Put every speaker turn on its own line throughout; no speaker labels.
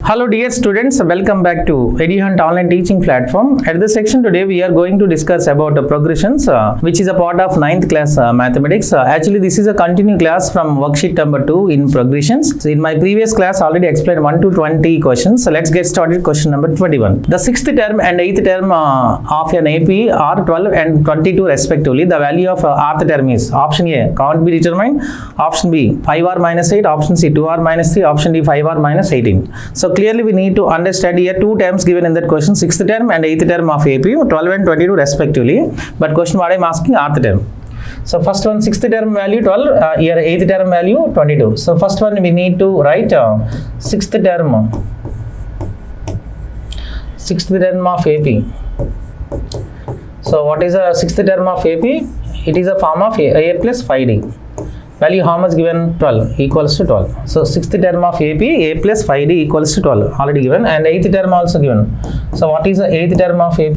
Hello dear students, welcome back to EDUHUNT online teaching platform. At this section today we are going to discuss about progressions which is a part of 9th class mathematics. Actually this is a continuing class from worksheet number 2 in progressions. So in my previous class already explained 1 to 20 questions. So let's get started. Question number 21. The 6th term and 8th term of an AP are 12 and 22 respectively. The value of rth term is option A can't be determined, option B 5r minus 8, option C 2r minus 3, option D 5r minus 18. So clearly we need to understand here two terms given in that question, 6th term and 8th term of AP, 12 and 22 respectively. But question what I am asking, rth term. So first one 6th term value 12, here 8th term value 22. So first one we need to write 6th term of AP. So what is a 6th term of AP? It is a form of A plus 5D. Value how much given? 12 equals to 12. So 6th term of AP, A plus 5D equals to 12 already given, and 8th term also given. So what is the 8th term of AP?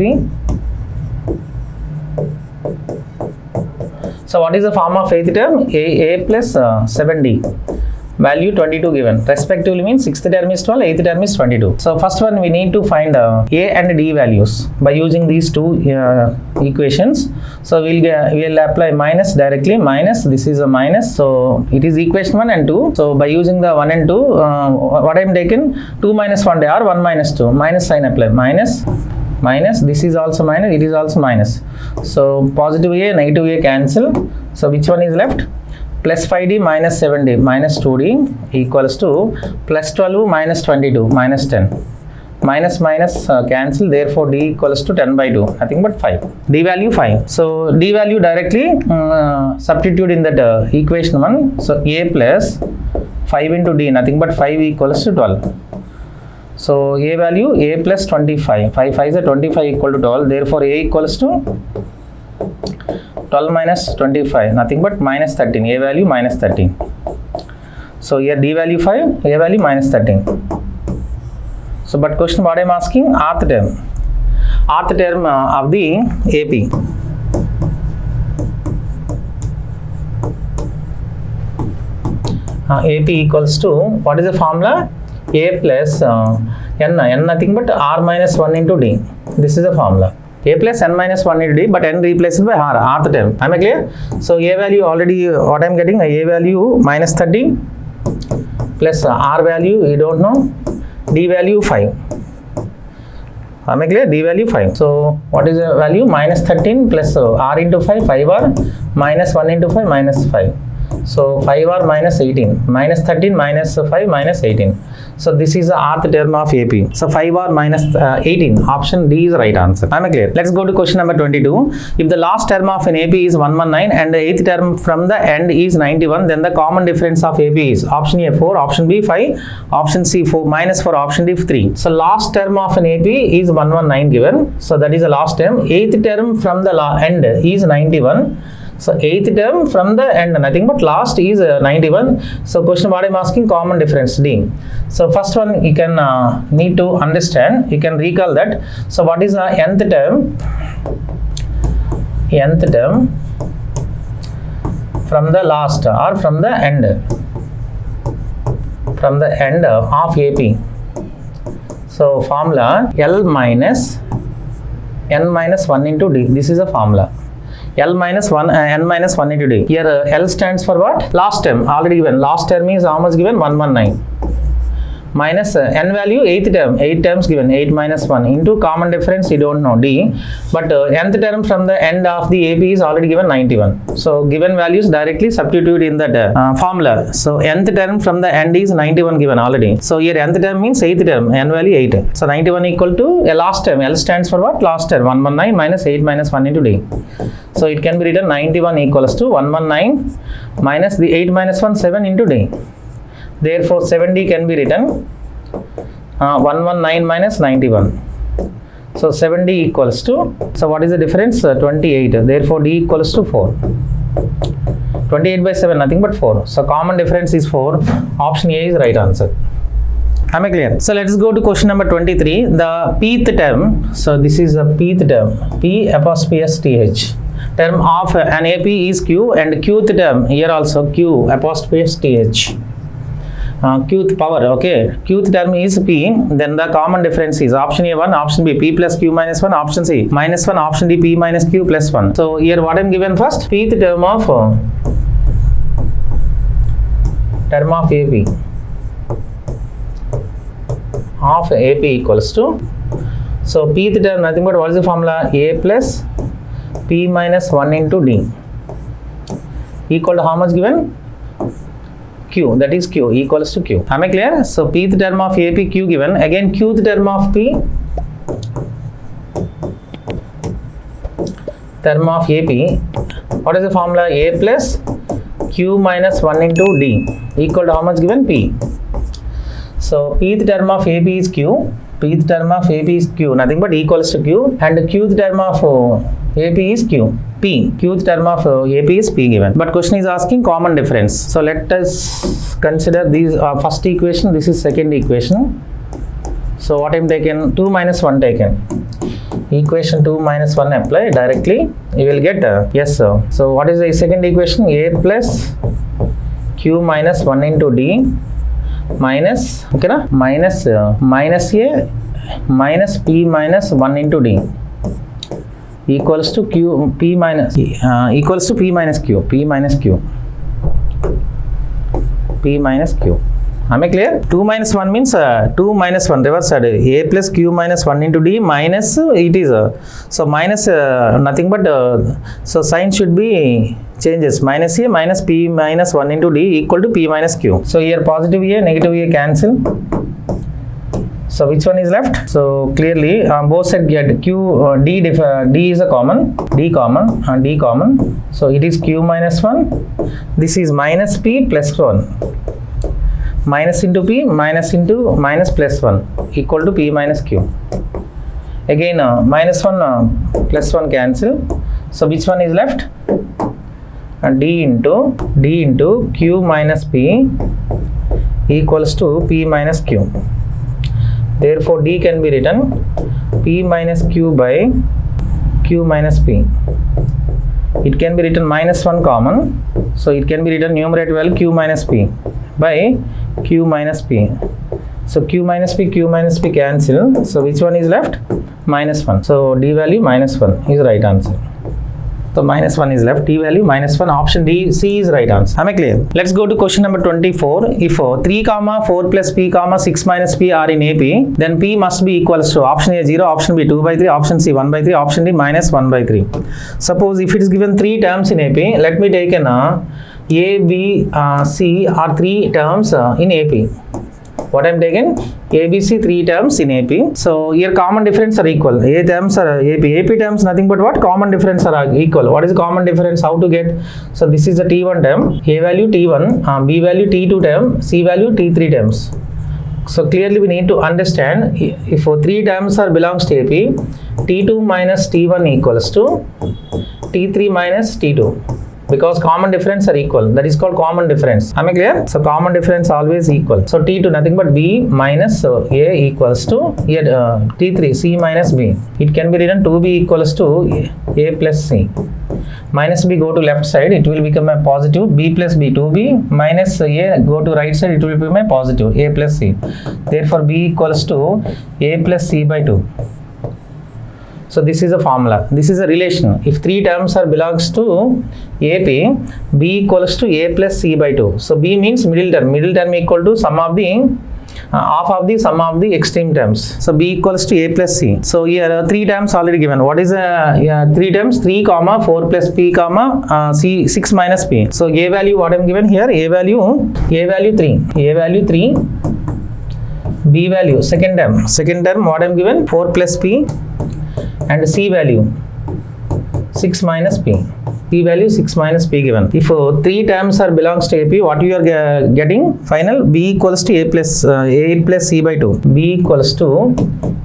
So what is the form of 8th term? A plus 7D. Value 22 given. Respectively means 6th term is 12, 8th term is 22. So first one we need to find A and D values by using these two equations. So we'll apply minus directly. Minus, this is a minus. So it is equation 1 and 2. So by using the 1 and 2, what I am taken? 2 minus 1 or 1 minus 2. Minus sign apply. Minus, this is also minus, it is also minus. So positive A, negative A cancel. So which one is left? Plus 5D minus 7D minus 2D equals to plus 12 minus 22 minus 10. Minus cancel, therefore D equals to 10 by 2, nothing but 5. D value 5. So D value directly substitute in that equation 1. So A plus 5 into D, nothing but 5 equals to 12. So A value A plus 25. 5 is a 25 equal to 12. Therefore A equals to 12 minus 25, nothing but minus 13. A value minus 13. So here D value 5, A value minus 13. So but question what I am asking, rth term. Rth term of the AP. AP equals to, what is the formula? A plus n nothing but r minus 1 into D. This is the formula. A plus n minus 1 into D, but n replaced by r, rth term. Am I clear? So A value already, what I am getting, A value minus 30 plus r value, we don't know, D value 5. Am I clear? D value 5. So what is the value? Minus 13 plus r into 5, 5r, minus 1 into 5, minus 5. So 5r minus 18, minus 13 minus 5 minus 18. So this is the rth term of AP. So 5r minus 18. Option D is the right answer. Am I clear? Let's go to question number 22. If the last term of an AP is 119 and the 8th term from the end is 91, then the common difference of AP is option A 4, option B 5, option C 4, minus 4, option D 3. So last term of an AP is 119 given. So that is the last term. 8th term from the end is 91. So 8th term from the end, nothing but last is 91. So question what I am asking, common difference D. So first one you can need to understand, you can recall that. So what is the nth term? Nth term from the last or from the end? From the end of AP. So formula L minus n minus 1 into D. This is a formula. L minus 1, n minus 1 into D. Here L stands for what? Last term, already given. Last term is how much given? 119. Minus n value 8th term, 8 terms given, 8 minus 1 into common difference, you don't know, D. But nth term from the end of the AP is already given 91. So given values directly substitute in that formula. So nth term from the end is 91 given already. So here nth term means 8th term, n value 8. So 91 equal to a last term. L stands for what? Last term, 119 minus 8 minus 1 into D. So it can be written 91 equals to 119 minus the 8 minus 1, 7 into D. Therefore 7D can be written 119 minus 91. So 7D equals to, so what is the difference? 28. Therefore D equals to 4. 28 by 7, nothing but 4. So common difference is 4. Option A is right answer. Am I clear? So let's go to question number 23. The pth term, so this is the pth term, P apostrophe S T H. Term of an AP is Q, and qth term here also Q apostrophe S T H. qth power, okay, qth term is p, then the common difference is option A 1, option B p plus q minus 1, option C minus 1, option D p minus q plus 1. So here what I am given first, pth term of AP of AP equals to, so pth term nothing but what is the formula, A plus p minus 1 into D equal to how much given, q, that is q equals to q. Am I clear? So pth term of AP q given, again qth term of p, term of AP, what is the formula, A plus q minus 1 into D equal to how much given, p. So pth term of AP is q, pth term of AP is q, nothing but equals to q, and qth term of AP is q, p, qth term of AP is p given. But question is asking common difference. So let us consider these first equation, this is second equation. So what I am taken, 2 minus 1 taken. Equation 2 minus 1 apply directly, you will get yes sir. So what is the second equation, A plus q minus 1 into D minus, okay na, minus minus A minus p minus 1 into D equals to q, p minus equals to p minus q, p minus q, p minus q. Am I clear? 2 minus 1 means 2 minus 1 reverse side, A plus q minus 1 into D minus it is so minus nothing but so sign should be changes, minus A minus p minus 1 into D equal to p minus q. So here positive A, negative A cancel. So which one is left? So clearly both side get q, D is a common, D common and D common. So it is q minus 1, this is minus p plus 1. Minus into p minus into minus plus 1 equal to p minus q. Again minus 1 plus 1 cancel. So which one is left? D into q minus p equals to p minus q. Therefore D can be written p minus q by q minus p. It can be written minus 1 common, so it can be written numerator value q minus p by q minus p. So q minus p cancel. So which one is left? Minus 1. So D value minus 1 is right answer. So minus 1 is left, D value minus 1, option D, C is right answer. Am I clear? Let's go to question number 24. If 3 comma 4 plus p comma 6 minus p are in AP, then p must be equals to option A 0, option B 2 by 3, option C 1 by 3, option D minus 1 by 3. Suppose if it is given 3 terms in AP, let me take an A, B, C are 3 terms in AP. What I am taking? A, B, C 3 terms in AP. So here common difference are equal. A terms are AP terms nothing but what? Common difference are equal. What is common difference? How to get? So this is the T1 term, A value T1, B value T2 term, C value T3 terms. So clearly we need to understand if 3 terms are belongs to AP, T2 minus T1 equals to T3 minus T2. Because common difference are equal, that is called common difference. Am I clear? So common difference always equal. So T2 nothing but B minus A equals to here T3 C minus B. It can be written 2B equals to A plus C. Minus B go to left side, it will become a positive. B plus B 2B minus A go to right side, it will become a positive A plus C. Therefore B equals to A plus C by 2. So this is a formula. This is a relation. If 3 terms are belongs to AP, B equals to A plus C by 2. So B means middle term. Middle term equal to sum of the half of the sum of the extreme terms. So B equals to A plus C. So here 3 terms already given. What is 3 terms? 3 comma 4 plus P comma C 6 minus P. So A value what I am given here? A value 3. A value 3. B value second term. Second term what I am given? 4 plus P. And C value 6 minus P. P value 6 minus P given. If 3 terms are belongs to AP, what you are getting? Final B equals to A plus C by 2. B equals to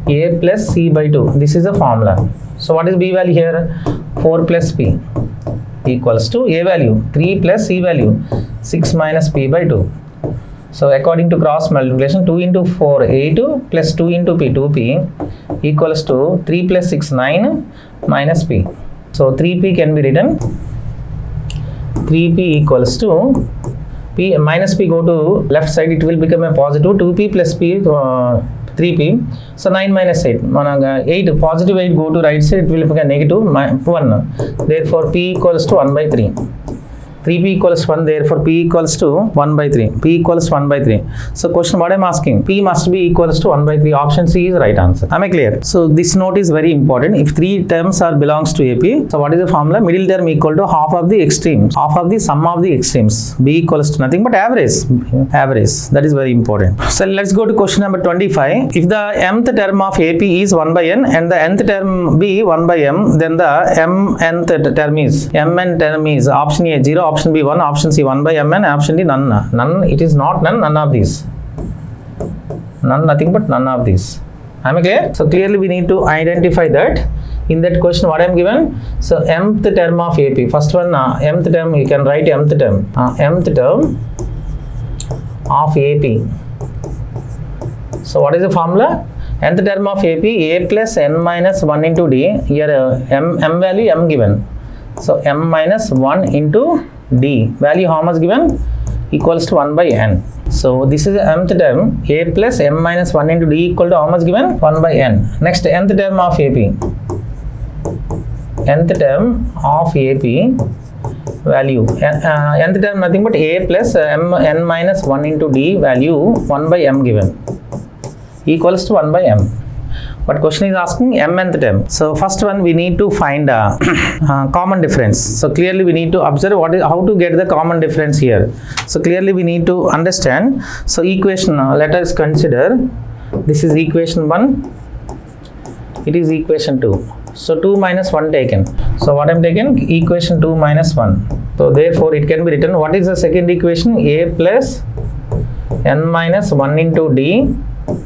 A plus C by 2. This is the formula. So what is B value here? 4 plus P equals to A value 3 plus C value 6 minus P by 2. So according to cross multiplication, 2 into 4 8 plus 2 into P 2P equals to 3 plus 6 9 minus P. So 3P can be written 3P equals to P minus P go to left side, it will become a positive 2P plus P 3P. So 9 minus 8. 8 positive 8 go to right side, it will become negative 1. Therefore P equals to 1 by 3. 3P equals 1, therefore P equals to 1 by 3. P equals 1 by 3. So question what I am asking, P must be equals to 1 by 3. Option C is right answer. Am I clear? So this note is very important. If 3 terms are belongs to AP, so what is the formula? Middle term equal to half of the extremes, half of the sum of the extremes. B equals to nothing but average. Average. That is very important. So let's go to question number 25. If the mth term of AP is 1 by n and the nth term be 1 by m, then the mnth term is option A 0, option B 1, option C 1 by mn, option D none. None, it is not none, none of these. None, nothing but none of these. Am I clear? So clearly we need to identify that. In that question what I am given, so mth term of AP, first one mth term, you can write mth term of AP. So what is the formula? Nth term of AP, A plus n minus 1 into D. Here m value m given. So m minus 1 into D. Value how much given? Equals to 1 by n. So this is the mth term. A plus m minus 1 into D equal to how much given? 1 by n. Next nth term of AP. Nth term of AP value. Nth term nothing but A plus n minus 1 into D value 1 by m given. Equals to 1 by m. But question is asking mnth term. So first one we need to find a common difference. So clearly we need to observe how to get the common difference here. So clearly we need to understand. So equation, let us consider this is equation 1. It is equation 2. So 2 minus 1 taken. So what I am taken? Equation 2 minus 1. So therefore it can be written. What is the second equation? A plus n minus 1 into D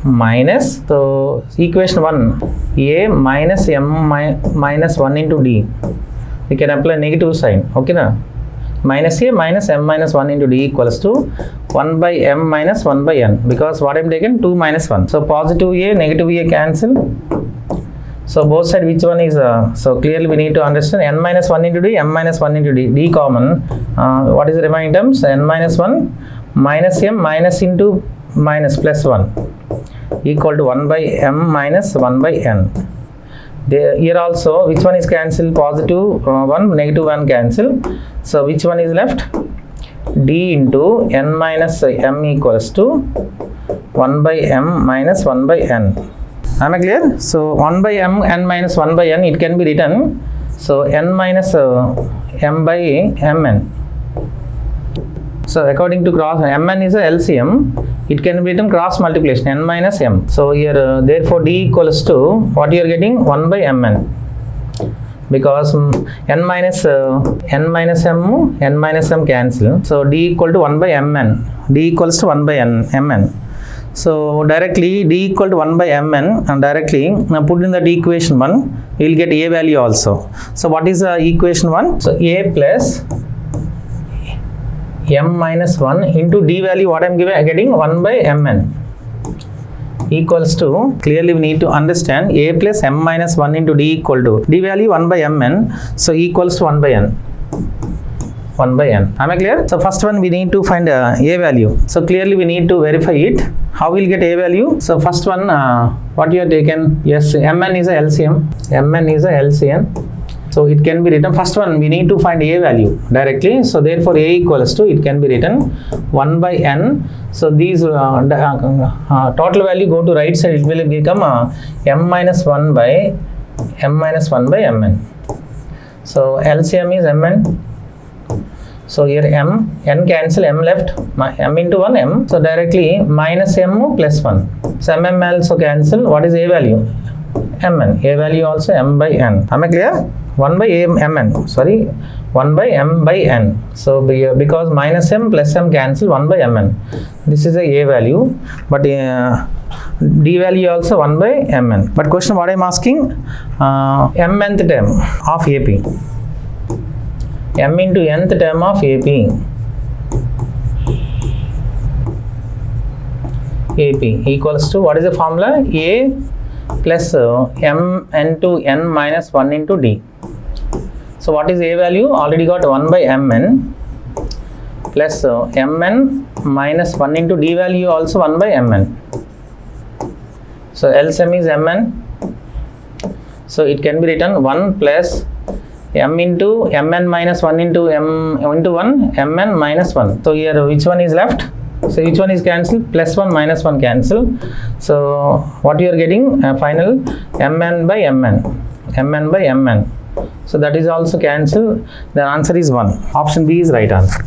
minus, so equation 1, A minus m minus 1 into D. We can apply negative sign. Okay na? Minus A minus m minus 1 into D equals to 1 by m minus 1 by n. Because what I am taken? 2 minus 1. So positive A, negative A cancel. So both side which one is, so clearly we need to understand n minus 1 into D, m minus 1 into D. D common. What is the remaining terms? N minus 1 minus m minus into minus plus 1 equal to 1 by m minus 1 by n. Here also which one is cancelled? Positive 1, negative 1 cancel. So which one is left? D into n minus m equals to 1 by m minus 1 by n. Am I clear? So 1 by m n minus 1 by n, it can be written. So n minus m by mn. So according to cross, mn is a LCM. It can be written cross multiplication n minus m. So here therefore D equals to what you are getting? 1 by mn. Because n minus m cancel. So D equal to 1 by mn. D equals to 1 by mn. So directly D equal to 1 by mn, and directly now put in that equation 1, we will get A value also. So what is the equation 1? So A plus m minus 1 into D value, what I am getting? 1 by mn equals to, clearly we need to understand A plus m minus 1 into D equal to D value 1 by mn, so equals to 1 by n. 1 by n. Am I clear? So first one we need to find A value. So clearly we need to verify it. How will get A value? So first one what you have taken? Yes, mn is a LCM. Mn is a LCM. So it can be written, first one we need to find A value directly. So therefore A equals to, it can be written 1 by n. So these total value go to right side, it will become m minus 1 by mn. So LCM is mn. So here m, n cancel, m left, m into 1 m. So directly minus m plus 1. So m also cancel. What is A value? Mn. A value also m by n. Am I clear? 1 by mn. Sorry, 1 by m by n. So because minus m plus m cancel, 1 by mn. This is a value. But D value also 1 by mn. But question what I am asking? Mnth term of AP. M into nth term of AP. AP equals to, what is the formula? A plus m into n minus 1 into D. So what is A value? Already got 1 by mn. plus mn minus 1 into d value also 1 by mn. So LCM is mn. So it can be written 1 plus m into mn minus 1 into m into 1 mn minus 1. So here which one is left? So which one is cancelled? Plus 1 minus 1 cancel. So what you are getting? Final mn by mn. Mn by mn. So that is also cancelled. The answer is 1. Option B is right answer.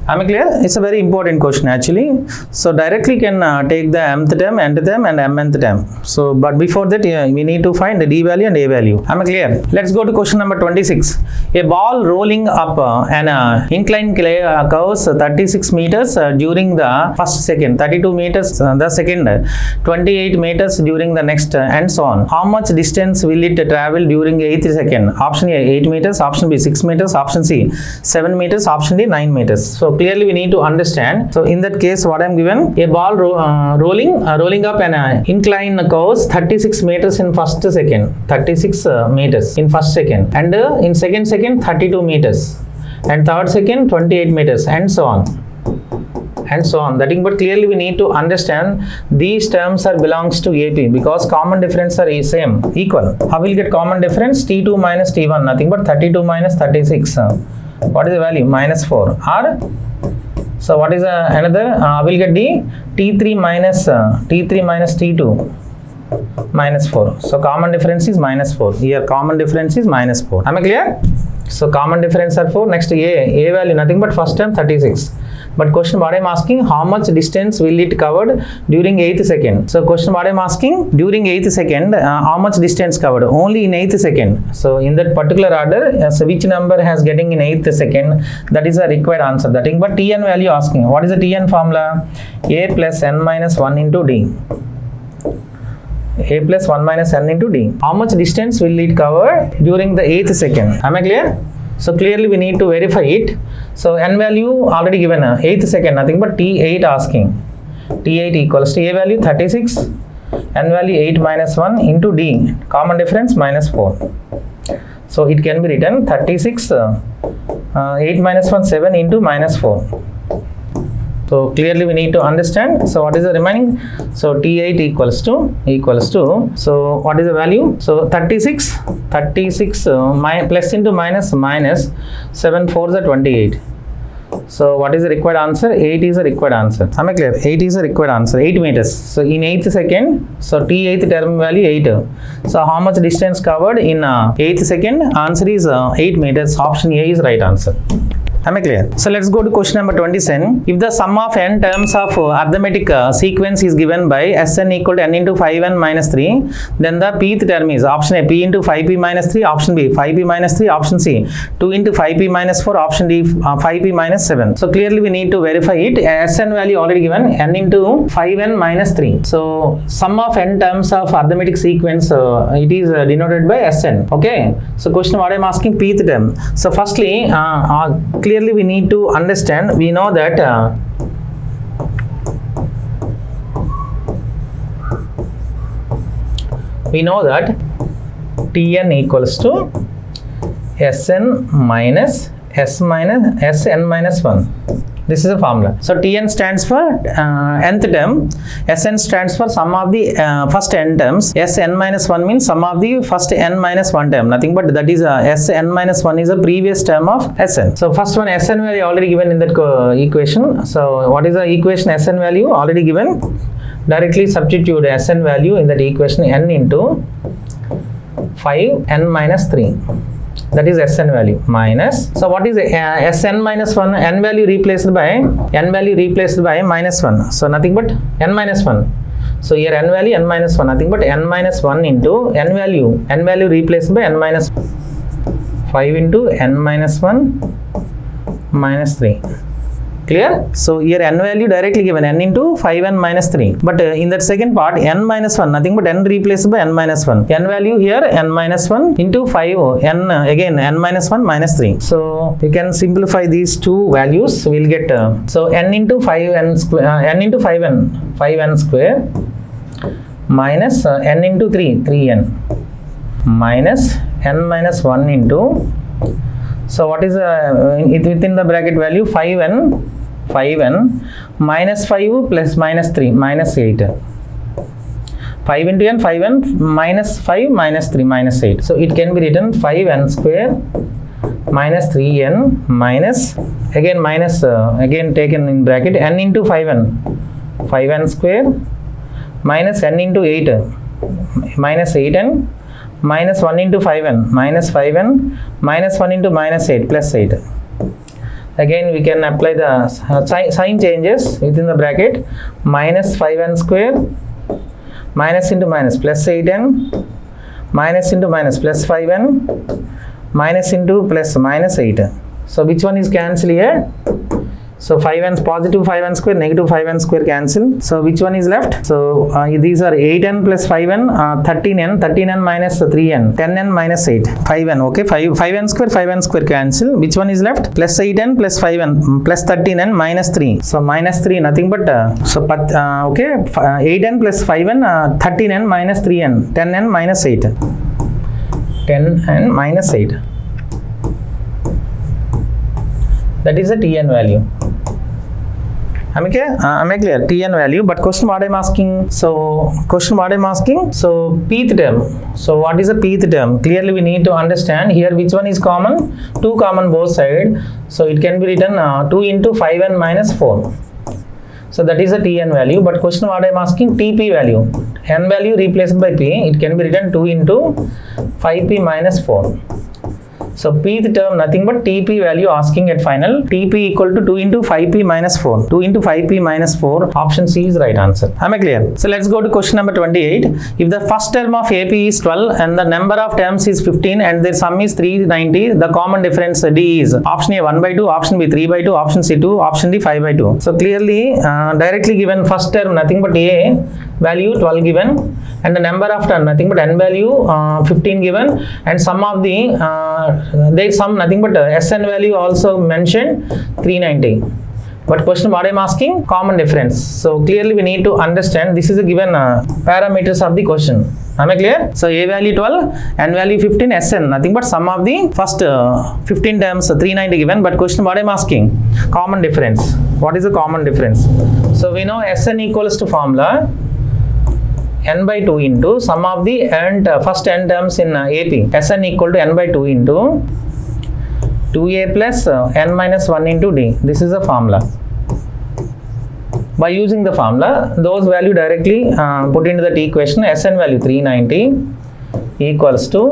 Am I clear? It's a very important question actually. So directly can take the mth term, nth term and mnth term. So but before that we need to find the d value and a value. Am I clear? Let's go to question number 26. A ball rolling up an inclined curves 36 meters during the first second, 32 meters the second, 28 meters during the next and so on. How much distance will it travel during 8th second? Option A 8 meters, option B 6 meters, option C 7 meters, option D 9 meters. So clearly we need to understand. So in that case what I am given, a ball rolling up an incline curves 36 meters in first second, 36 meters in first second, and in second 32 meters, and third second 28 meters and so on and so on. That is, but clearly we need to understand these terms are belongs to AP because common difference are same, equal. How will get common difference? T2 minus T1, nothing but 32 minus 36. What is the value? Minus 4. Or so what is another? We'll get the T3 minus T2 minus 4. So common difference is minus 4. Here common difference is minus 4. Am I clear? So common difference are 4. Next A value nothing but first term 36. But question what I am asking, how much distance will it covered during 8th second? So question what I am asking, during 8th second how much distance covered? Only in 8th second. So in that particular order, so which number has getting in 8th second, that is a required answer. That is, but Tn value asking. What is the Tn formula? A plus n minus 1 into d. A plus 1 minus n into d. How much distance will it cover during the 8th second? Am I clear? So clearly we need to verify it. So n value already given, 8th second nothing but T8 asking. T8 equals to A value 36, n value 8 minus 1 into d. Common difference minus 4. So it can be written 36, 8 minus 1 7 into minus 4. So clearly we need to understand. So what is the remaining? So T8 equals to so what is the value? So 36 plus into minus 7 4 is 28. So what is the required answer? 8 is the required answer. Am I clear? 8 is the required answer. 8 meters. So in 8th second, so T8th term value 8. So how much distance covered in 8th second? Answer is 8 meters. Option A is right answer. Am I clear? So let's go to question number 27. If the sum of n terms of arithmetic sequence is given by Sn equal to n into 5n minus 3, then the pth term is option A p into 5p minus 3, option B 5p minus 3, option C 2 into 5p minus 4, option D 5p minus 7. So clearly we need to verify it. Sn value already given, n into 5n minus 3. So sum of n terms of arithmetic sequence it is denoted by Sn. Okay. So question what I am asking, pth term. So firstly clearly we need to understand, we know that Tn equals to Sn minus Sn minus 1. This is a formula. So Tn stands for nth term, Sn stands for sum of the first n terms, Sn minus 1 means sum of the first n minus 1 term, nothing but that is Sn minus 1 is a previous term of Sn. So first one Sn value already given in that equation. So what is the equation? Sn value already given. Directly substitute Sn value in that equation, n into 5n minus 3. That is Sn value minus. So what is Sn minus 1? N value replaced by minus 1. So nothing but n minus 1. So here n value n minus 1, nothing but n minus 1 into n value replaced by n minus 5 into n minus 1 minus 3. Clear? So here n value directly given, n into 5n minus 3. But in that second part, n minus 1, nothing but n replaced by n minus 1. N value here, n minus 1 into 5, n again n minus 1 minus 3. So we can simplify these two values. We'll get so n into 5n square, n into 5n square minus n into 3n minus n minus 1 into So what is within the bracket value 5n minus 5 plus minus 3 minus 8. 5 into n, 5n minus 5 minus 3 minus 8. So it can be written 5n square minus 3n minus again minus again taken in bracket n into 5n square minus n into 8 minus 8n minus 1 into 5n minus 5n minus 1 into minus 8 plus 8. Again we can apply the sign changes within the bracket. Minus 5n square minus into minus plus 8n minus into minus plus 5n minus into plus minus 8. So which one is cancelled here? So 5n positive 5n square, negative 5n square cancel. So which one is left? So these are 8n plus 5n, 13n minus 3n, 10n minus 8, 5n. Okay, 5n square cancel. Which one is left? Plus 8n plus 5n plus 13n minus 3. So minus 3 nothing but okay, 8n plus 5n, 13n minus 3n, 10n minus 8, 10n minus 8. That is the Tn value. Am I clear? Tn value. But question what I'm asking? So pth term. So what is a pth term? Clearly we need to understand here which one is common. 2 common both sides. So it can be written 2 into 5n minus 4. So that is the Tn value. But question what I'm asking? Tp value. N value replaced by p. It can be written 2 into 5p minus 4. So pth term nothing but Tp value asking at final. Tp equal to 2 into 5p minus 4. 2 into 5p minus 4. Option C is right answer. Am I clear? So let's go to question number 28. If the first term of AP is 12 and the number of terms is 15 and their sum is 390, the common difference D is option A 1 by 2, option B 3 by 2, option C 2, option D 5 by 2. So clearly directly given first term nothing but A value 12 given and the number of term nothing but n value 15 given and sum of the there is some nothing but Sn value also mentioned 390. But question what I am asking? Common difference. So clearly we need to understand this is a given parameters of the question. Am I clear? So A value 12, N value 15, Sn nothing but sum of the first 15 terms 390 given. But question what I am asking? Common difference. What is the common difference? So we know Sn equals to formula n by 2 into sum of the first n terms in AP. Sn equal to n by 2 into 2a plus n minus 1 into d. This is the formula. By using the formula, those value directly put into that equation. Sn value 390 equals to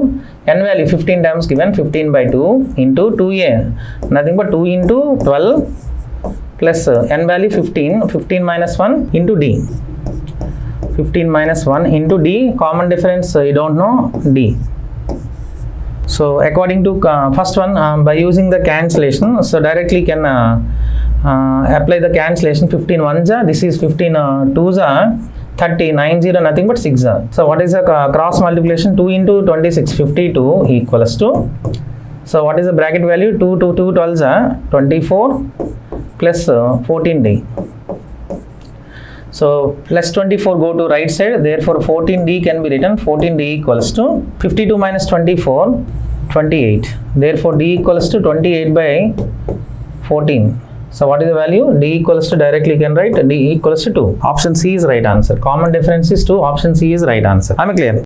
n value 15 times given 15 by 2 into 2a nothing but 2 into 12 plus n value 15 minus 1 into d. 15 minus 1 into d, common difference you don't know, d. So according to first one by using the cancellation, so directly can apply the cancellation. 15 ones are, this is 15 twos are 30, 90 nothing but 6 are. So what is the cross multiplication? 2 into 26 52 equals to, so what is the bracket value? 2 to 2 12s are 24 plus 14d. So plus 24 go to right side, therefore 14d can be written. 14d equals to 52 minus 24 28, therefore d equals to 28 by 14. So what is the value? D equals to, directly can write d equals to 2. Option C is right answer. Common difference is 2. Option C is right answer. Am I clear?